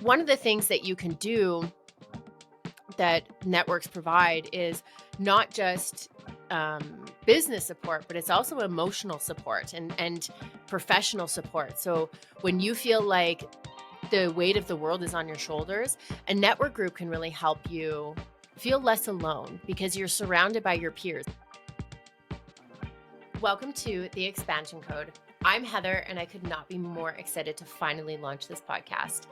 One of the things that you can do that networks provide is not just business support, but it's also emotional support and professional support. So when you feel like the weight of the world is on your shoulders, a network group can really help you feel less alone because you're surrounded by your peers. Welcome to the Expansion Code. I'm Heather, and I could not be more excited to finally launch this podcast.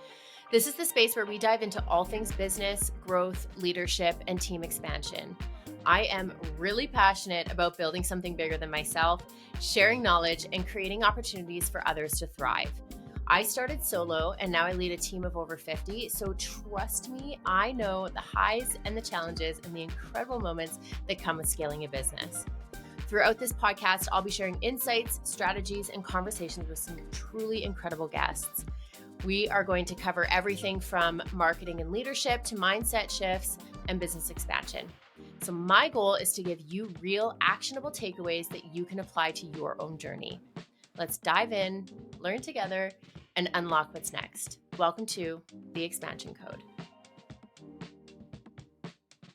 This is the space where we dive into all things business, growth, leadership, and team expansion. I am really passionate about building something bigger than myself, sharing knowledge, and creating opportunities for others to thrive. I started solo and now I lead a team of over 50. So trust me, I know the highs and the challenges and the incredible moments that come with scaling a business. Throughout this podcast, I'll be sharing insights, strategies, and conversations with some truly incredible guests. We are going to cover everything from marketing and leadership to mindset shifts and business expansion. So my goal is to give you real actionable takeaways that you can apply to your own journey. Let's dive in, learn together, and unlock what's next. Welcome to the Expansion Code.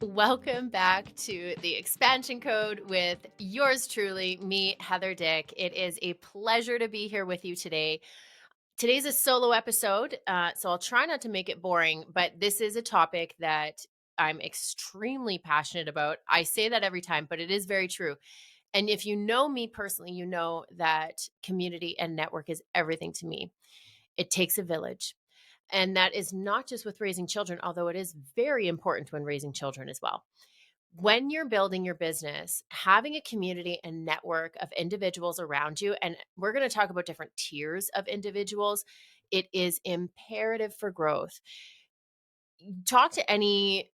Welcome back to the Expansion Code with yours truly, me, Heather Dick. It is a pleasure to be here with you today. Today's a solo episode, so I'll try not to make it boring, but this is a topic that I'm extremely passionate about. I say that every time, but it is very true. And if you know me personally, you know that community and network is everything to me. It takes a village. And that is not just with raising children, although it is very important when raising children as well. When you're building your business, having a community and network of individuals around you, and we're going to talk about different tiers of individuals, it is imperative for growth. Talk to any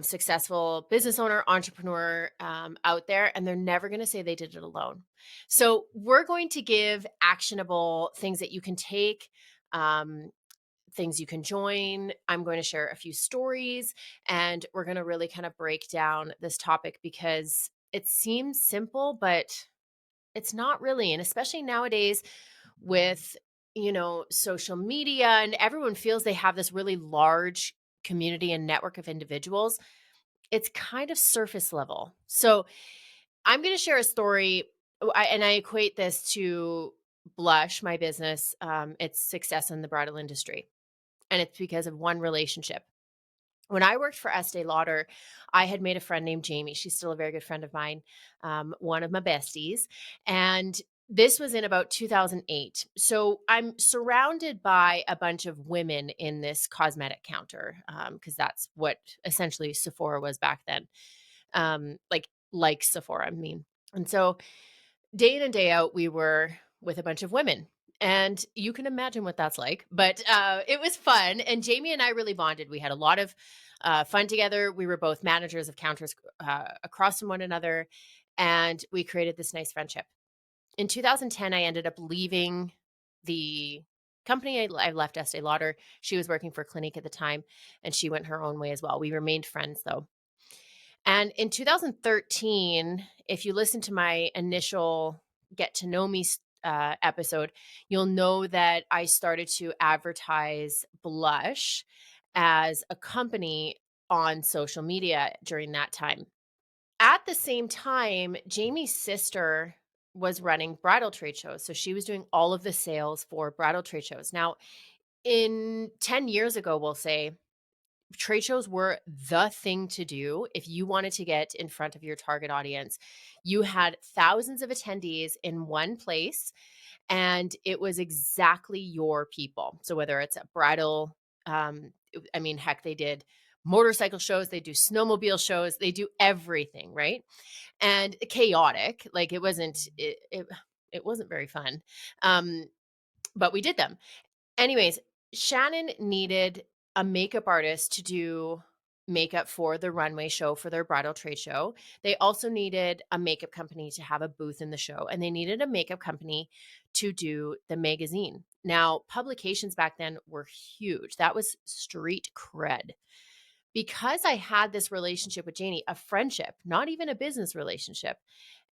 successful business owner, entrepreneur out there, and they're never going to say they did it alone. So, we're going to give actionable things that you can take. Things you can join. I'm going to share a few stories and we're going to really kind of break down this topic because it seems simple, but it's not really. And especially nowadays with, social media and everyone feels they have this really large community and network of individuals, it's kind of surface level. So I'm going to share a story and I equate this to Blush, my business, its success in the bridal industry. And it's because of one relationship. When I worked for Estee Lauder, I had made a friend named Jamie. She's still a very good friend of mine, one of my besties. And this was in about 2008. So I'm surrounded by a bunch of women in this cosmetic counter because that's what essentially Sephora was back then. Like Sephora, I mean. And so day in and day out, we were with a bunch of women. And you can imagine what that's like, but it was fun. And Jamie and I really bonded. We had a lot of fun together. We were both managers of counters across from one another, and we created this nice friendship. In 2010, I ended up leaving the company. I left Estee Lauder. She was working for Clinique at the time, and she went her own way as well. We remained friends, though. And in 2013, if you listen to my initial get to know me episode, you'll know that I started to advertise Blush as a company on social media during that time. At the same time, Jamie's sister was running bridal trade shows. So she was doing all of the sales for bridal trade shows. Now, in 10 years ago, we'll say, trade shows were the thing to do if you wanted to get in front of your target audience. You had thousands of attendees in one place, and it was exactly your people. So whether it's a bridal, heck, they did motorcycle shows, they do snowmobile shows, they do everything, right? And chaotic, like it wasn't very fun, um, but we did them. Anyways, Shannon needed a makeup artist to do makeup for the runway show for their bridal trade show. They also needed a makeup company to have a booth in the show, and they needed a makeup company to do the magazine. Now, publications back then were huge. That was street cred. Because I had this relationship with Janie, a friendship, not even a business relationship,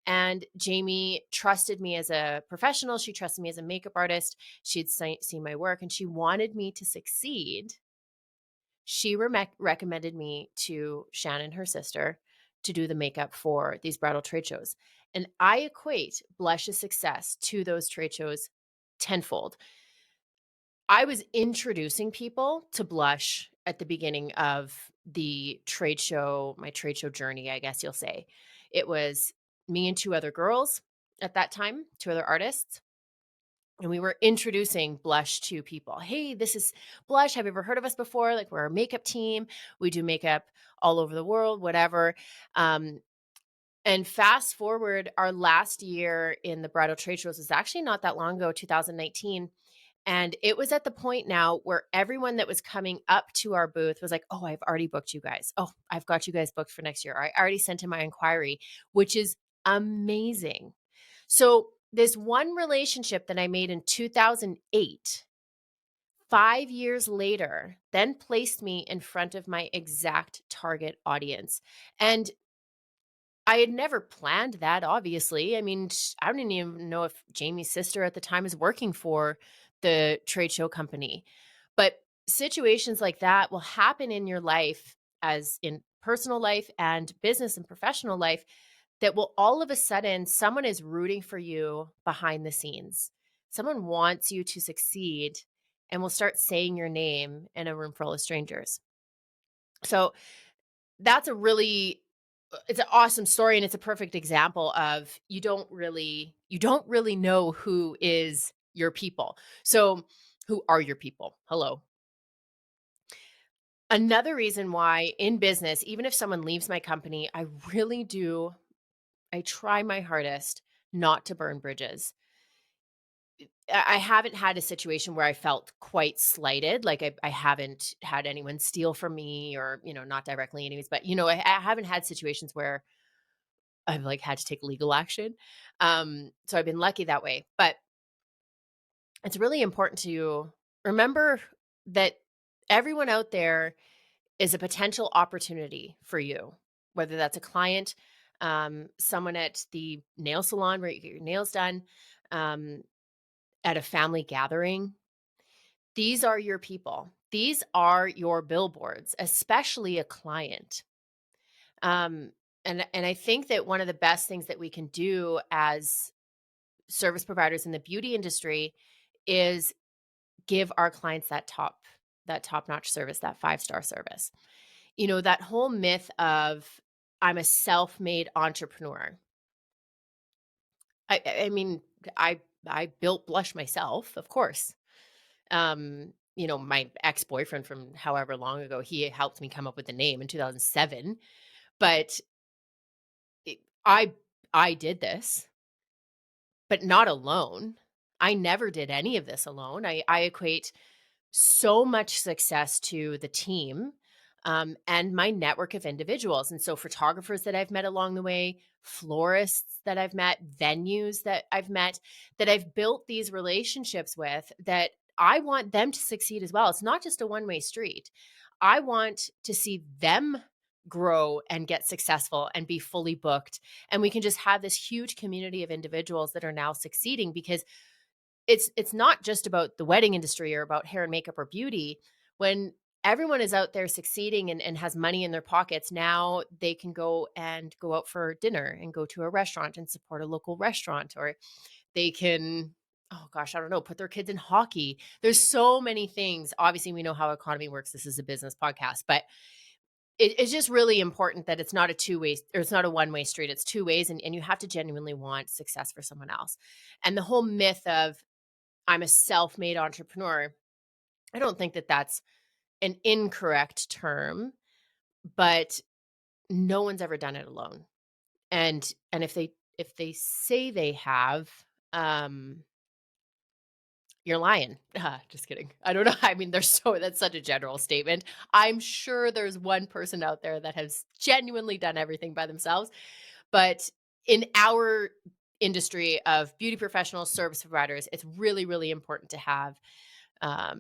and Jamie trusted me as a professional. She trusted me as a makeup artist. She'd seen my work and she wanted me to succeed. She recommended me to Shannon, her sister, to do the makeup for these bridal trade shows. And I equate Blush's success to those trade shows tenfold. I was introducing people to Blush at the beginning of the trade show, my trade show journey, I guess you'll say. It was me and 2 other girls at that time, 2 other artists, and we were introducing Blush to people. "Hey, this is Blush. Have you ever heard of us before? Like, we're a makeup team. We do makeup all over the world," whatever. Um, and fast forward, our last year in the bridal trade shows was actually not that long ago, 2019. And it was at the point now where everyone that was coming up to our booth was like, "Oh, I've already booked you guys. Oh, I've got you guys booked for next year. I already sent in my inquiry," which is amazing. So, this one relationship that I made in 2008, 5 years later, then placed me in front of my exact target audience. And I had never planned that, obviously. I mean, I don't even know if Jamie's sister at the time is working for the trade show company. But situations like that will happen in your life, as in personal life and business and professional life, that will all of a sudden someone is rooting for you behind the scenes. Someone wants you to succeed and will start saying your name in a room full of strangers. So that's a really it's an awesome story, and it's a perfect example of you don't really know who is your people. So, who are your people? Hello. Another reason why in business, even if someone leaves my company, I try my hardest not to burn bridges. I haven't had a situation where I felt quite slighted. Like I haven't had anyone steal from me, or, not directly anyways, but I haven't had situations where I've, like, had to take legal action. So I've been lucky that way. But it's really important to remember that everyone out there is a potential opportunity for you, whether that's a client, someone at the nail salon where you get your nails done, um, at a family gathering. These are your people. These are your billboards, especially a client. Um, and I think that one of the best things that we can do as service providers in the beauty industry is give our clients that top-notch service, that five-star service. That whole myth of I'm a self-made entrepreneur. I mean, I built Blush myself, of course. My ex-boyfriend from however long ago, he helped me come up with the name in 2007, but it, I did this, but not alone. I never did any of this alone. I equate so much success to the team, and my network of individuals. And so, photographers that I've met along the way, florists that I've met, venues that I've met, that I've built these relationships with, that I want them to succeed as well. It's not just a one-way street. I want to see them grow and get successful and be fully booked. And we can just have this huge community of individuals that are now succeeding, because it's not just about the wedding industry or about hair and makeup or beauty. When everyone is out there succeeding and has money in their pockets, now they can go out for dinner and go to a restaurant and support a local restaurant, or they can, oh gosh, I don't know, put their kids in hockey. There's so many things. Obviously, we know how economy works. This is a business podcast, but it's just really important that it's not a two-way, or it's not a one-way street. It's two ways, and you have to genuinely want success for someone else. And the whole myth of I'm a self-made entrepreneur, I don't think that that's an incorrect term, but no one's ever done it alone. And if they say they have, um, you're lying. Just kidding. I don't know. I mean, that's such a general statement. I'm sure there's one person out there that has genuinely done everything by themselves, but in our industry of beauty professionals, service providers, it's really, really important to have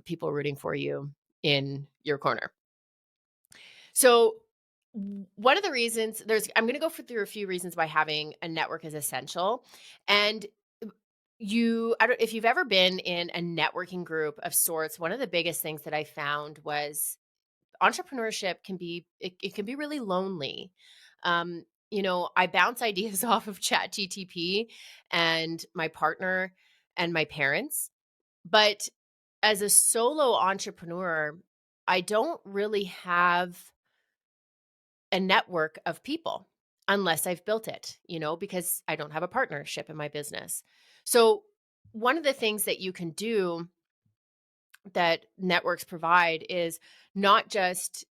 people rooting for you in your corner. So, one of the reasons I'm going to go through a few reasons why having a network is essential. And I don't, if you've ever been in a networking group of sorts, one of the biggest things that I found was entrepreneurship can be it can be really lonely. I bounce ideas off of Chat GTP and my partner and my parents, but as a solo entrepreneur, I don't really have a network of people unless I've built it, because I don't have a partnership in my business. So, one of the things that you can do that networks provide is not just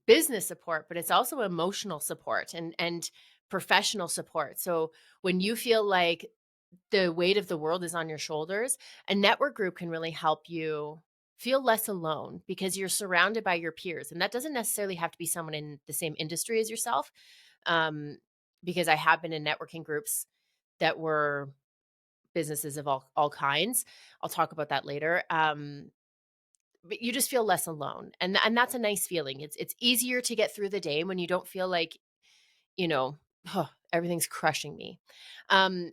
business support, but it's also emotional support and professional support. So, when you feel like the weight of the world is on your shoulders, a network group can really help you feel less alone because you're surrounded by your peers. And that doesn't necessarily have to be someone in the same industry as yourself. Um, because I have been in networking groups that were businesses of all kinds. I'll talk about that later. But you just feel less alone. And that's a nice feeling. It's easier to get through the day when you don't feel like, you know, "Huh, everything's crushing me." Um,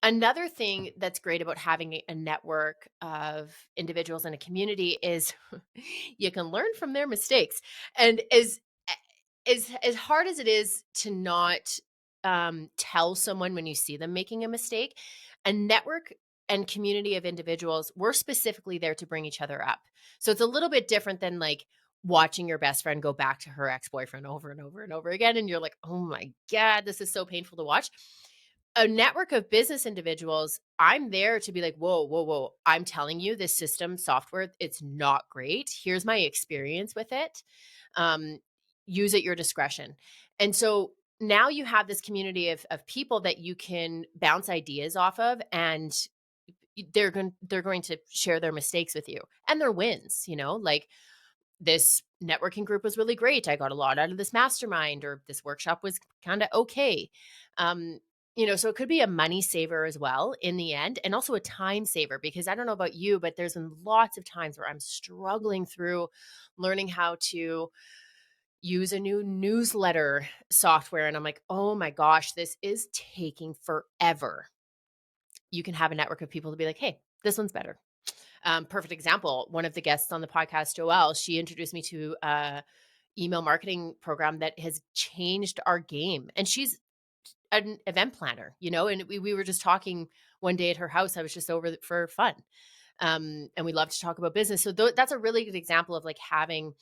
Another thing that's great about having a network of individuals in a community is you can learn from their mistakes. And as hard as it is to not tell someone when you see them making a mistake, a network and community of individuals, we're specifically there to bring each other up. So it's a little bit different than like watching your best friend go back to her ex-boyfriend over and over and over again. And you're like, oh my God, this is so painful to watch. A network of business individuals, I'm there to be like, whoa, whoa, whoa. I'm telling you, this system software, it's not great. Here's my experience with it. Um, Use at your discretion. And so now you have this community of people that you can bounce ideas off of, and they're going to share their mistakes with you and their wins, like this networking group was really great. I got a lot out of this mastermind, or this workshop was kind of okay. Um, so it could be a money saver as well in the end, and also a time saver, because I don't know about you, but there's been lots of times where I'm struggling through learning how to use a new newsletter software. And I'm like, oh my gosh, this is taking forever. You can have a network of people to be like, hey, this one's better. Perfect example. One of the guests on the podcast, Joelle, she introduced me to email marketing program that has changed our game. And she's an event planner, and we were just talking one day at her house. I was just over for fun. And we love to talk about business. So that's a really good example of like having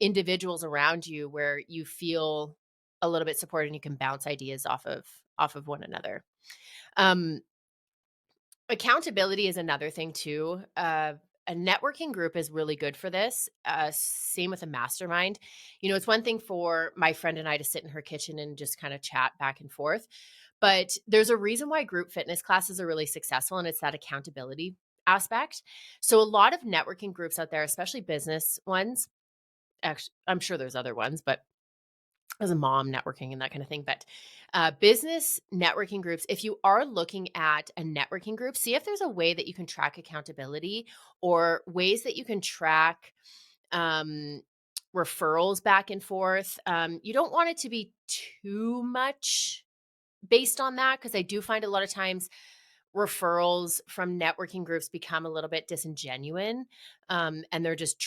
individuals around you where you feel a little bit supported and you can bounce ideas off of one another. Um, Accountability is another thing too. A networking group is really good for this. Same with a mastermind. It's one thing for my friend and I to sit in her kitchen and just kind of chat back and forth, but there's a reason why group fitness classes are really successful, and it's that accountability aspect. So a lot of networking groups out there, especially business ones, actually, I'm sure there's other ones, but as a mom, networking and that kind of thing. But business networking groups, if you are looking at a networking group, see if there's a way that you can track accountability, or ways that you can track um, referrals back and forth. You don't want it to be too much based on that, because I do find a lot of times referrals from networking groups become a little bit disingenuine, and they're just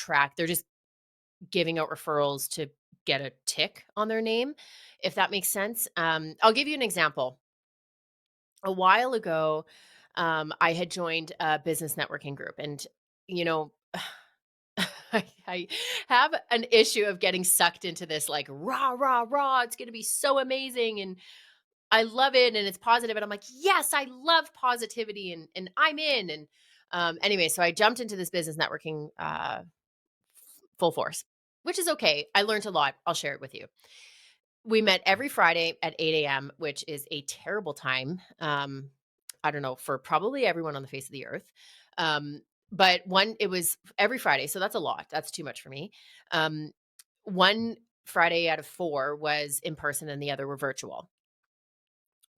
giving out referrals to get a tick on their name, if that makes sense. I'll give you an example. A while ago, I had joined a business networking group, and you know, I have an issue of getting sucked into this like rah rah rah. It's going to be so amazing, and I love it, and it's positive, and I'm like, yes, I love positivity, and I'm in. And anyway, so I jumped into this business networking full force, which is okay. I learned a lot. I'll share it with you. We met every Friday at 8 a.m., which is a terrible time. I don't know, for probably everyone on the face of the earth. Um, but it was every Friday. So that's a lot. That's too much for me. Um, one Friday out of four was in person, and the other were virtual.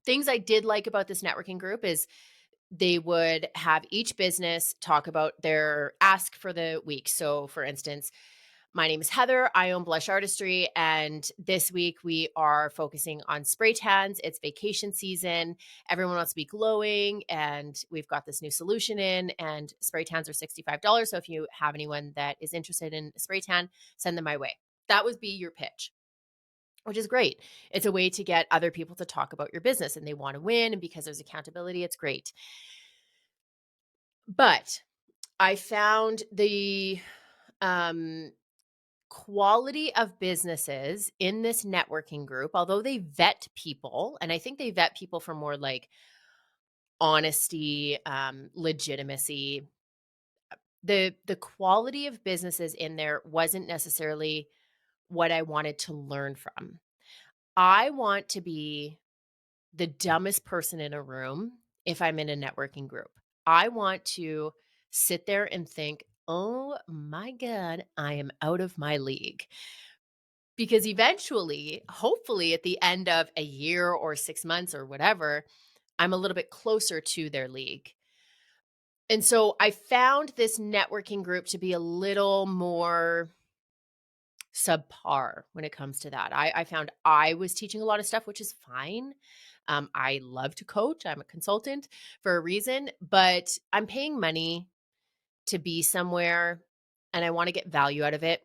Things I did like about this networking group is they would have each business talk about their ask for the week. So, for instance, My name is Heather. I own Blush Artistry. And this week we are focusing on spray tans. It's vacation season. Everyone wants to be glowing. And we've got this new solution in, and spray tans are $65. So if you have anyone that is interested in a spray tan, send them my way. That would be your pitch, which is great. It's a way to get other people to talk about your business and they want to win. And because there's accountability, it's great. But I found the um, quality of businesses in this networking group, although they vet people, and I think they vet people for more like honesty, legitimacy, the quality of businesses in there wasn't necessarily what I wanted to learn from. I want to be the dumbest person in a room if I'm in a networking group. I want to sit there and think, oh my God, I am out of my league. Because eventually, hopefully, at the end of a year or 6 months or whatever, I'm a little bit closer to their league. And so I found this networking group to be a little more subpar when it comes to that. I found I was teaching a lot of stuff, which is fine. I love to coach. I'm a consultant for a reason, but I'm paying money to be somewhere and I want to get value out of it,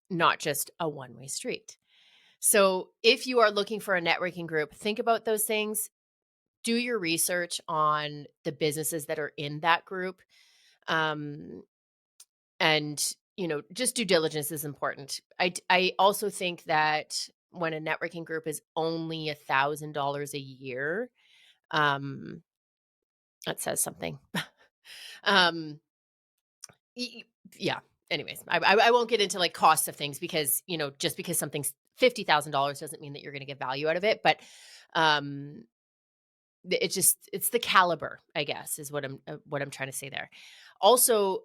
not just a one-way street. So, if you are looking for a networking group, think about those things. Do your research on the businesses that are in that group. Um, and, just due diligence is important. I also think that when a networking group is only $1,000 a year, um, that says something. um, y- y- yeah. Anyways, I won't get into like costs of things because, just because something's $50,000 doesn't mean that you're going to get value out of it. But um, it's the caliber, I guess, is what I'm trying to say there. Also,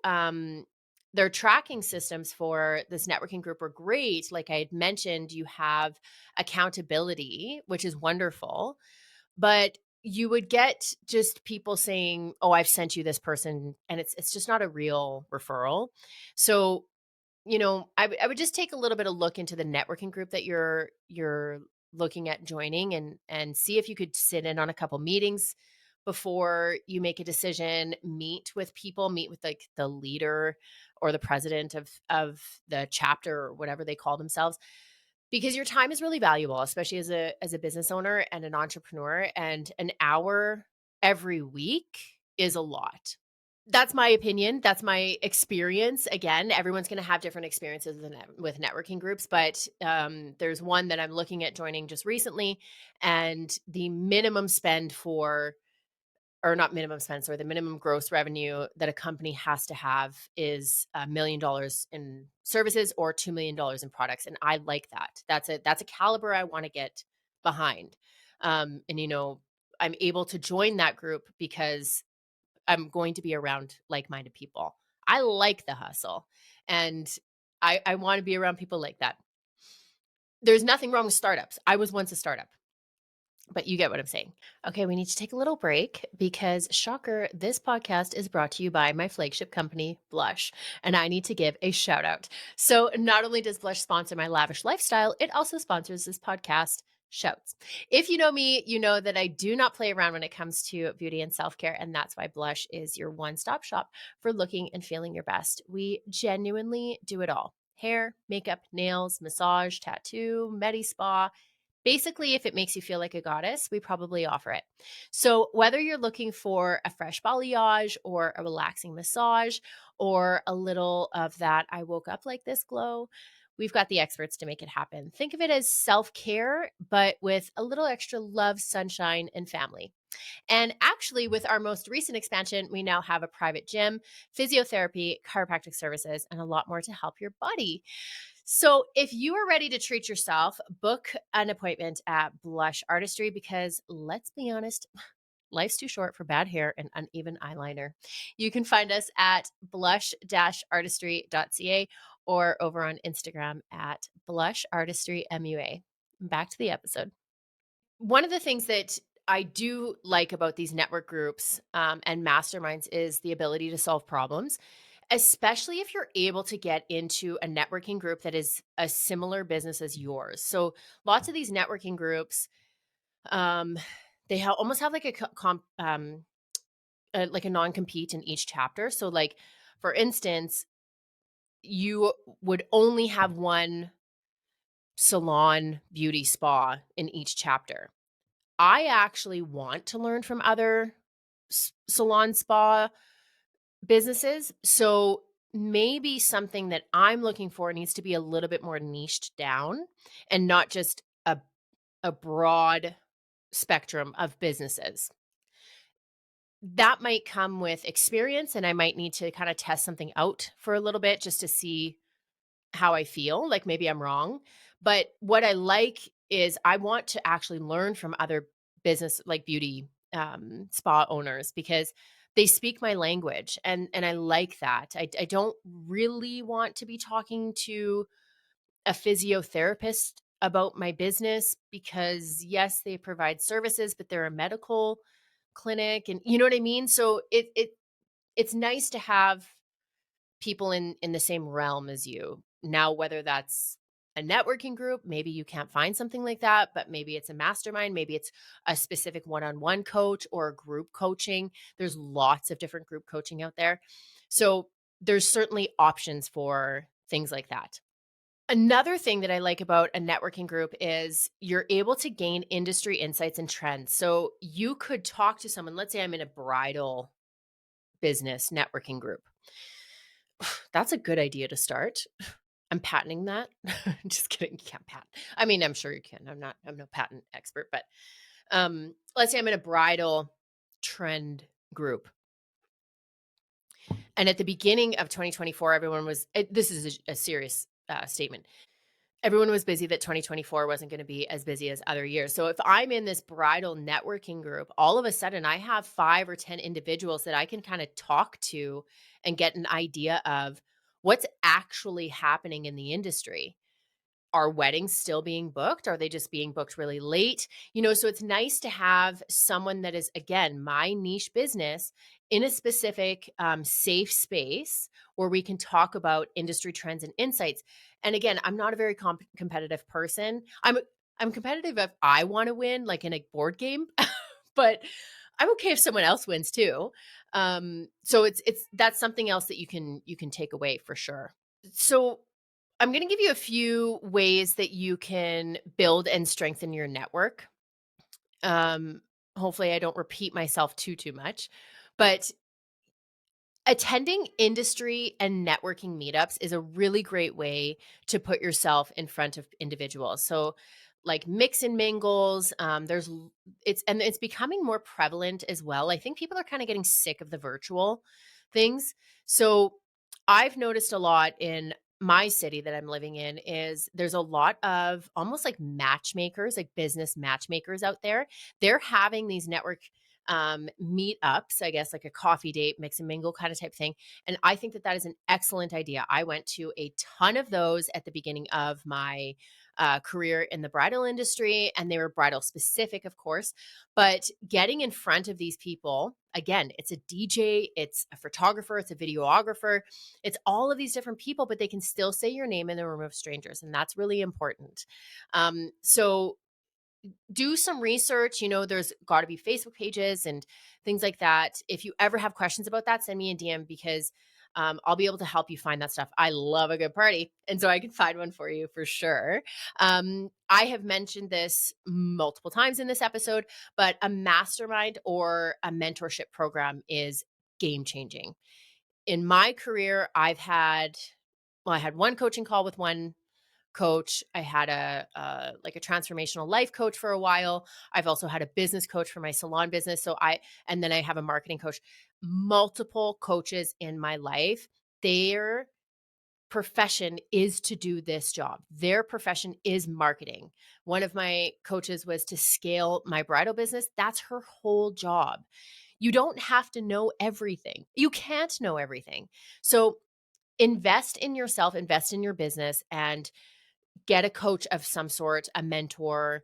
their tracking systems for this networking group are great. Like I had mentioned, you have accountability, which is wonderful, but you would get just people saying, "Oh, I've sent you this person," and it's just not a real referral. So I would just take a little bit of look into the networking group that you're looking at joining, and see if you could sit in on a couple meetings before you make a decision. Meet with people, meet with like the leader or the president of the chapter or whatever they call themselves, because your time is really valuable, especially as a business owner and an entrepreneur, and an hour every week is a lot. That's my opinion. That's my experience. Again, everyone's going to have different experiences with networking groups, but there's one that I'm looking at joining just recently, and the minimum spend or not minimum spend, sorry, the minimum gross revenue that a company has to have is $1 million in services or $2 million in products, and I like that. That's a caliber I want to get behind, and I'm able to join that group because I'm going to be around like-minded people. I like the hustle, and I wanna be around people like that. There's nothing wrong with startups. I was once a startup, but you get what I'm saying. Okay, we need to take a little break because, shocker, this podcast is brought to you by my flagship company, Blush, and I need to give a shout out. So, not only does Blush sponsor my lavish lifestyle, it also sponsors this podcast. Shouts. If you know me, you know that I do not play around when it comes to beauty and self care, and that's why Blush is your one stop shop for looking and feeling your best. We genuinely do it all: hair, makeup, nails, massage, tattoo, medi spa. Basically, if it makes you feel like a goddess, we probably offer it. So, whether you're looking for a fresh balayage or a relaxing massage or a little of that I woke up like this glow, we've got the experts to make it happen. Think of it as self care, but with a little extra love, sunshine, and family. And actually, with our most recent expansion, we now have a private gym, physiotherapy, chiropractic services, and a lot more to help your body. So, if you are ready to treat yourself, book an appointment at Blush Artistry because, let's be honest, life's too short for bad hair and uneven eyeliner. You can find us at blush-artistry.ca or over on Instagram at blushartistrymua. Back to the episode. One of the things that I do like about these network groups and masterminds is the ability to solve problems. especially if you're able to get into a networking group that is a similar business as yours. So lots of these networking groups, um, they almost have like a like a non-compete in each chapter. So like for instance, you would only have one salon beauty spa in each chapter. I actually want to learn from other salon spa businesses. So maybe something that I'm looking for needs to be a little bit more niched down and not just a broad spectrum of businesses. That might come with experience, and I might need to kind of test something out for a little bit just to see how I feel, like maybe I'm wrong. But what I like is I want to actually learn from other business like beauty spa owners because they speak my language and I like that. I don't really want to be talking to a physiotherapist about my business because yes, they provide services, but they're a medical clinic and you know what I mean? So it's nice to have people in the same realm as you. Now, whether that's a networking group, maybe you can't find something like that, but maybe it's a mastermind, maybe it's a specific one-on-one coach or group coaching. There's lots of different group coaching out there. So, there's certainly options for things like that. Another thing that I like about a networking group is you're able to gain industry insights and trends. So, you could talk to someone, let's say I'm in a bridal business networking group. That's a good idea to start. I'm patenting that. Just kidding. You can't patent. I mean, I'm sure you can. I'm no patent expert, but let's say I'm in a bridal trend group. And at the beginning of 2024, everyone was, this is a serious statement. Everyone was busy that 2024 wasn't going to be as busy as other years. So if I'm in this bridal networking group, all of a sudden I have 5 or 10 individuals that I can kind of talk to and get an idea of what's actually happening in the industry. Are weddings still being booked? Are they just being booked really late? You know, so it's nice to have someone that is, again, my niche business in a specific safe space where we can talk about industry trends and insights. And again, I'm not a very competitive person. I'm competitive if I want to win, like in a board game, but I'm okay if someone else wins too. So it's that's something else that you can take away for sure. So I'm going to give you a few ways that you can build and strengthen your network. Um, hopefully, I don't repeat myself too much, but attending industry and networking meetups is a really great way to put yourself in front of individuals. So, like mix and mingles, it's becoming more prevalent as well. I think people are kind of getting sick of the virtual things. So, I've noticed a lot in my city that I'm living in is there's a lot of almost like matchmakers, like business matchmakers out there. They're having these network meetups, I guess like a coffee date, mix and mingle kind of type thing. And I think that that is an excellent idea. I went to a ton of those at the beginning of my career in the bridal industry, and they were bridal specific, of course. But getting in front of these people, again, it's a DJ, it's a photographer, it's a videographer, it's all of these different people, but they can still say your name in the room of strangers. And that's really important. So do some research. You know, there's got to be Facebook pages and things like that. If you ever have questions about that, send me a DM because I'll be able to help you find that stuff. I love a good party. And so I can find one for you for sure. I have mentioned this multiple times in this episode, but a mastermind or a mentorship program is game changing. In my career, I had one coaching call with one coach. I had like a transformational life coach for a while. I've also had a business coach for my salon business. And then I have a marketing coach. Multiple coaches in my life. Their profession is to do this job. Their profession is marketing. One of my coaches was to scale my bridal business. That's her whole job. You don't have to know everything. You can't know everything. So invest in yourself, invest in your business, and get a coach of some sort, a mentor.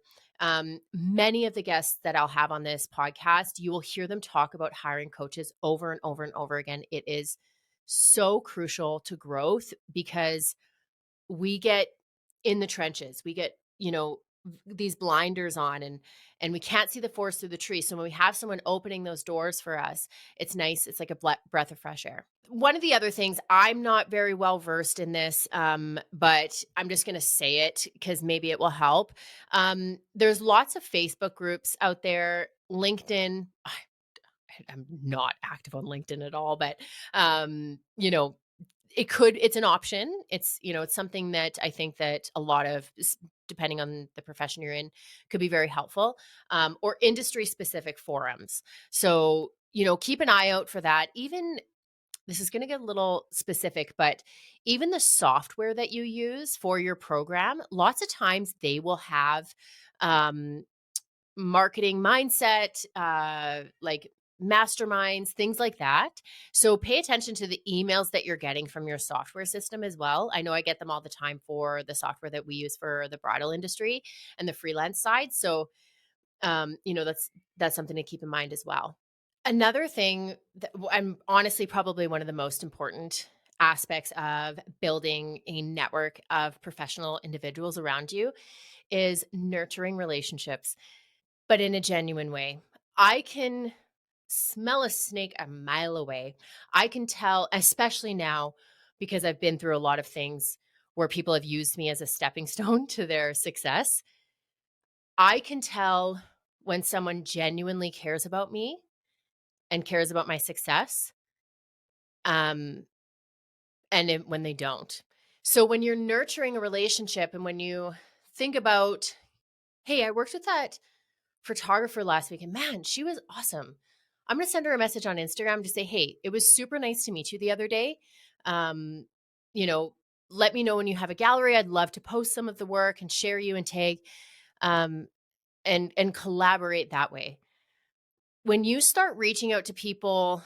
Many of the guests that I'll have on this podcast, you will hear them talk about hiring coaches over and over and over again. It is so crucial to growth because we get in the trenches. We get, these blinders on and we can't see the forest through the trees. So when we have someone opening those doors for us, it's nice. It's like a breath of fresh air. One of the other things, I'm not very well versed in this, but I'm just going to say it because maybe it will help. There's lots of Facebook groups out there, LinkedIn. I'm not active on LinkedIn at all, but it's an option. It's something that I think that a lot of depending on the profession you're in could be very helpful, or industry specific forums. So, keep an eye out for that. Even this is going to get a little specific, but even the software that you use for your program, lots of times they will have um, marketing mindset, like masterminds, things like that. So pay attention to the emails that you're getting from your software system as well. I know I get them all the time for the software that we use for the bridal industry and the freelance side. So, that's something to keep in mind as well. Another thing that I'm honestly probably one of the most important aspects of building a network of professional individuals around you is nurturing relationships, but in a genuine way. I can smell a snake a mile away. I can tell, especially now, because I've been through a lot of things where people have used me as a stepping stone to their success. I can tell when someone genuinely cares about me and cares about my success, um, when they don't. So when you're nurturing a relationship and when you think about, hey, I worked with that photographer last week and man, she was awesome. I'm going to send her a message on Instagram to say, "Hey, it was super nice to meet you the other day. Um, you know, let me know when you have a gallery. I'd love to post some of the work and share you and tag um and collaborate that way." When you start reaching out to people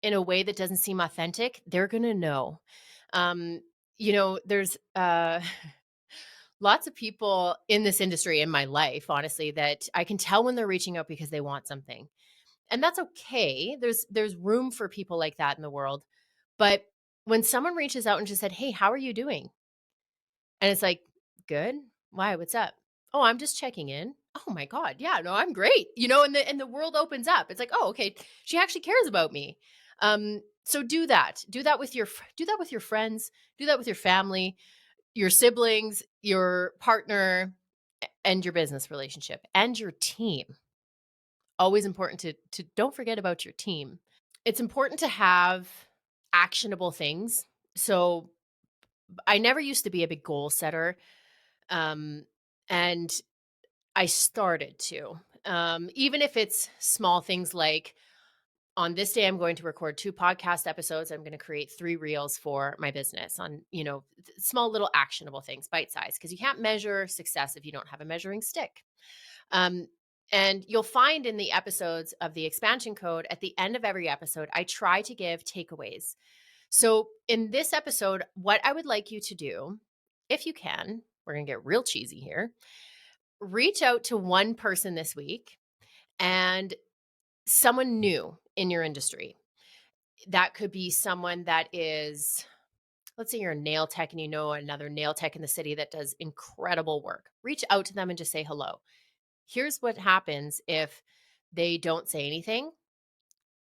in a way that doesn't seem authentic, they're going to know. Um, there's lots of people in this industry in my life, honestly, that I can tell when they're reaching out because they want something. And that's okay. There's room for people like that in the world. But when someone reaches out and just said, "Hey, how are you doing?" And it's like, "Good. Why? What's up?" "Oh, I'm just checking in." "Oh my god. Yeah, no, I'm great." And the world opens up. It's like, "Oh, okay. She actually cares about me." So do that. Do that with your friends, do that with your family, your siblings, your partner, and your business relationship and your team. Always important to don't forget about your team. It's important to have actionable things. So I never used to be a big goal setter. Um, and I started to. Even if it's small things like on this day, I'm going to record 2 podcast episodes. I'm going to create 3 reels for my business on, small little actionable things, bite size, because you can't measure success if you don't have a measuring stick. Um, and you'll find in the episodes of the expansion code, at the end of every episode, I try to give takeaways. So in this episode, what I would like you to do, if you can, we're going to get real cheesy here, reach out to one person this week and someone new in your industry. That could be someone that is, let's say you're a nail tech and you know another nail tech in the city that does incredible work. Reach out to them and just say hello. Here's what happens if they don't say anything.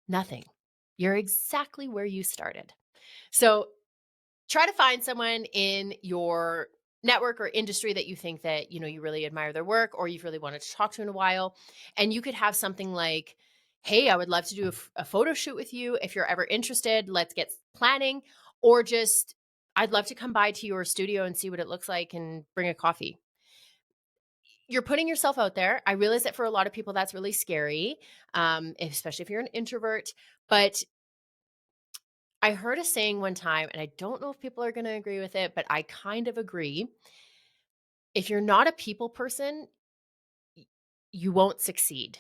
Nothing. You're exactly where you started. So try to find someone in your network or industry that you think that, you really admire their work or you've really wanted to talk to in a while. And you could have something like, "Hey, I would love to do a photo shoot with you. If you're ever interested, let's get planning." Or just, "I'd love to come by to your studio and see what it looks like and bring a coffee." You're putting yourself out there. I realize that for a lot of people, that's really scary, especially if you're an introvert. But I heard a saying one time, and I don't know if people are going to agree with it, but I kind of agree. If you're not a people person, y- you won't succeed.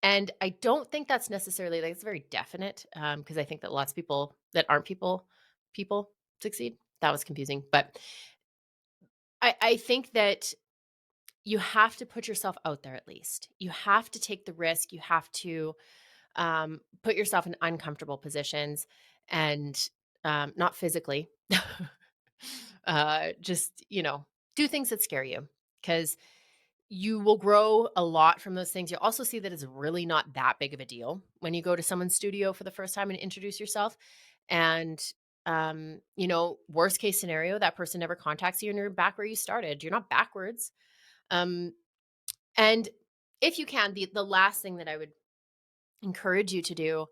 And I don't think that's necessarily like it's very definite, because I think that lots of people that aren't people succeed. That was confusing, but I think that you have to put yourself out there at least. You have to take the risk. You have to put yourself in uncomfortable positions and not physically. Just, do things that scare you because you will grow a lot from those things. You'll also see that it's really not that big of a deal when you go to someone's studio for the first time and introduce yourself. And, worst case scenario, that person never contacts you and you're back where you started. You're not backwards. Um, and if you can, the last thing that I would encourage you to do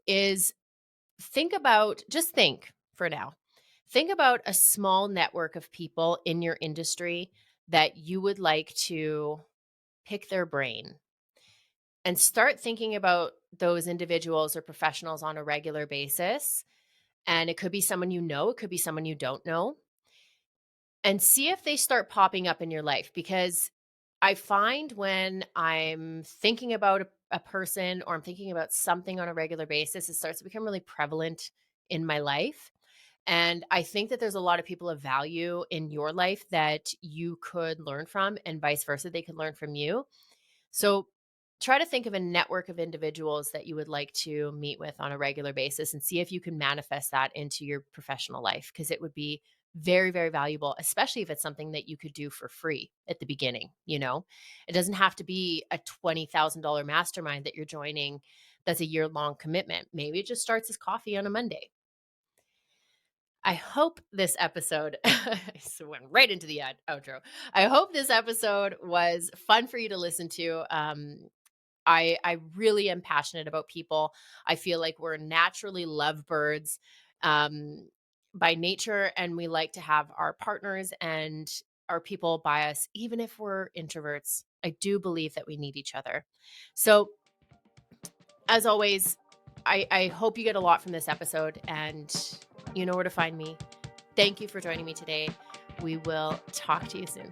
is just think for now. Think about a small network of people in your industry that you would like to pick their brain and start thinking about those individuals or professionals on a regular basis. And it could be someone you know, it could be someone you don't know, and see if they start popping up in your life. Because I find when I'm thinking about a person or I'm thinking about something on a regular basis, it starts to become really prevalent in my life. And I think that there's a lot of people of value in your life that you could learn from, and vice versa, they could learn from you. So try to think of a network of individuals that you would like to meet with on a regular basis and see if you can manifest that into your professional life because it would be very, very valuable, especially if it's something that you could do for free at the beginning. It doesn't have to be a $20,000 mastermind that you're joining that's a year long commitment. Maybe it just starts as coffee on a Monday. I hope this episode I went right into the outro. I hope this episode was fun for you to listen to. I really am passionate about people. I feel like we're naturally lovebirds by nature, and we like to have our partners and our people by us, even if we're introverts. I do believe that we need each other. So, as always, I hope you get a lot from this episode, and you know where to find me. Thank you for joining me today. We will talk to you soon.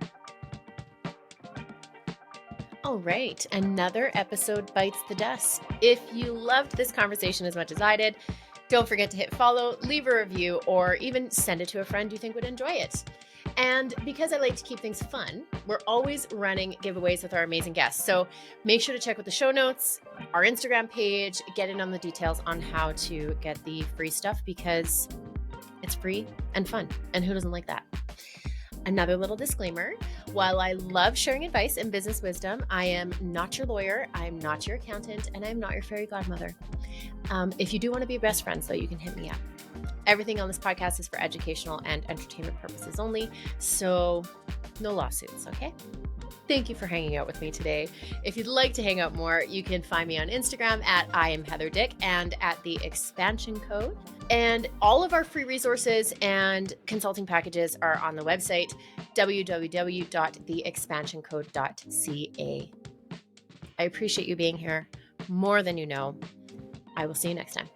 All right, another episode bites the dust. If you loved this conversation as much as I did, don't forget to hit follow, leave a review, or even send it to a friend you think would enjoy it. And because I like to keep things fun, we're always running giveaways with our amazing guests. So make sure to check with the show notes, our Instagram page, get in on the details on how to get the free stuff because it's free and fun. And who doesn't like that? Another little disclaimer. While I love sharing advice and business wisdom, I am not your lawyer, I'm not your accountant, and I'm not your fairy godmother. If you do want to be best friends, though, you can hit me up. Everything on this podcast is for educational and entertainment purposes only, so no lawsuits, okay? Thank you for hanging out with me today. If you'd like to hang out more, you can find me on Instagram at I am Heather Dick and at the Expansion Code. And all of our free resources and consulting packages are on the website, www.theexpansioncode.ca. I appreciate you being here more than you know. I will see you next time.